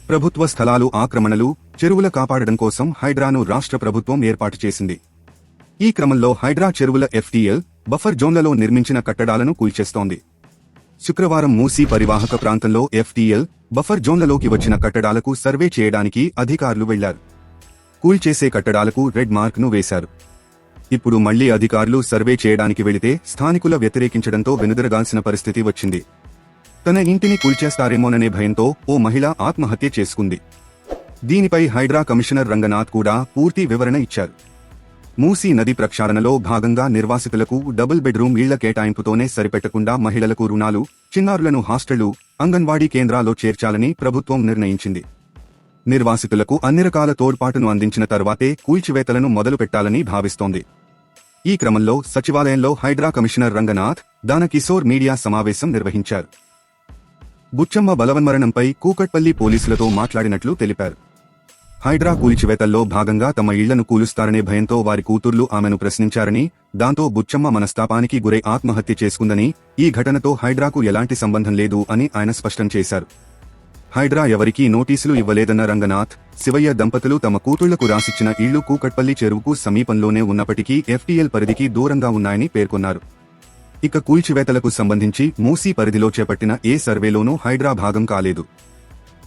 ప్రభుత్వ స్థలాలు ఆక్రమణలు, చెరువుల కాపాడడం కోసం హైడ్రాను రాష్ట్ర ప్రభుత్వం ఏర్పాటు చేసింది. ఈ క్రమంలో హైడ్రా చెరువుల FTL, బఫర్ జోన్లలో నిర్మించిన కట్టడాలను కూల్చేస్తోంది. శుక్రవారం మూసీ పరివాహక ప్రాంతంలో FTL, బఫర్ జోన్లలోకి వచ్చిన కట్టడాలకు సర్వే చేయడానికి అధికారులు వెళ్లారు. కూల్చేసే కట్టడాలకు రెడ్ మార్క్ను వేశారు. ఇప్పుడు మళ్లీ అధికారులు సర్వే చేయడానికి వెళితే స్థానికుల వ్యతిరేకించడంతో వెనుదిరగాల్సిన పరిస్థితి వచ్చింది. తన ఇంటిని కూల్చేస్తారేమోననే భయంతో ఓ మహిళ ఆత్మహత్య చేసుకుంది. దీనిపై హైడ్రా కమిషనర్ రంగనాథ్ కూడా పూర్తి వివరణ ఇచ్చారు. మూసీ నది ప్రక్షాళనలో భాగంగా నిర్వాసితులకు డబుల్ బెడ్రూమ్ ఇళ్ల కేటాయింపుతోనే సరిపెట్టకుండా మహిళలకు రుణాలు, చిన్నారులను హాస్టళ్లు, అంగన్వాడీ కేంద్రాల్లో చేర్చాలని ప్రభుత్వం నిర్ణయించింది. నిర్వాసితులకు అన్ని రకాల తోడ్పాటును అందించిన తర్వాతే కూల్చివేతలను మొదలుపెట్టాలని భావిస్తోంది. ఈ క్రమంలో సచివాలయంలో హైడ్రా కమిషనర్ రంగనాథ్, దానకిశోర్ మీడియా సమావేశం నిర్వహించారు. బుచ్చమ్మ బలవన్మరణంపై కూకట్పల్లి పోలీసులతో మాట్లాడినట్లు తెలిపారు. హైడ్రా కూల్చివేతల్లో భాగంగా తమ ఇళ్లను కూలుస్తారనే భయంతో వారి కూతుర్లు ఆమెను ప్రశ్నించారని, దాంతో బుచ్చమ్మ మనస్తాపానికి గురై ఆత్మహత్య చేసుకుందని, ఈ ఘటనతో హైడ్రాకు ఎలాంటి సంబంధం లేదు అని ఆయన స్పష్టం చేశారు. హైడ్రా ఎవరికీ నోటీసులు ఇవ్వలేదన్న రంగనాథ్, శివయ్య దంపతులు తమ కూతుళ్లకు రాసిచ్చిన ఇళ్లు కూకట్పల్లి చెరువుకు సమీపంలోనే ఉన్నప్పటికీ FTL పరిధికి దూరంగా ఉన్నాయని పేర్కొన్నారు. ఇక కూల్చివేతలకు సంబంధించి మూసీ పరిధిలో చేపట్టిన ఏ సర్వేలోనూ హైడ్రా భాగం కాలేదు.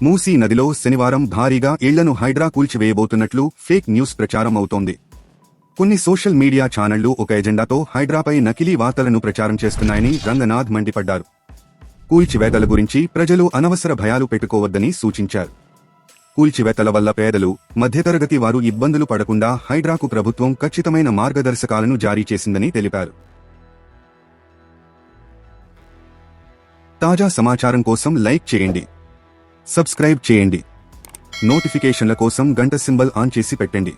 మూసీ నదిలో శనివారం భారీగా ఇళ్లను హైడ్రా కూల్చివేయబోతున్నట్లు ఫేక్ న్యూస్ ప్రచారం అవుతోంది. కొన్ని సోషల్ మీడియా ఛానళ్లు ఒక ఎజెండాతో హైడ్రాపై నకిలీ వార్తలను ప్రచారం చేస్తున్నాయని రంగనాథ్ మండిపడ్డారు. కూల్చివేతల గురించి ప్రజలు అనవసర భయాలు పెట్టుకోవద్దని సూచించారు. కూల్చివేతల వల్ల పేదలు, మధ్యతరగతి వారు ఇబ్బందులు పడకుండా హైడ్రాకు ప్రభుత్వం ఖచ్చితమైన మార్గదర్శకాలను జారీ చేసిందని తెలిపారు. తాజా సమాచారం కోసం లైక్ చేయండి, సబ్స్క్రైబ్ చేయండి, నోటిఫికేషన్ల కోసం గంట సింబల్ ఆన్ చేసి పెట్టండి.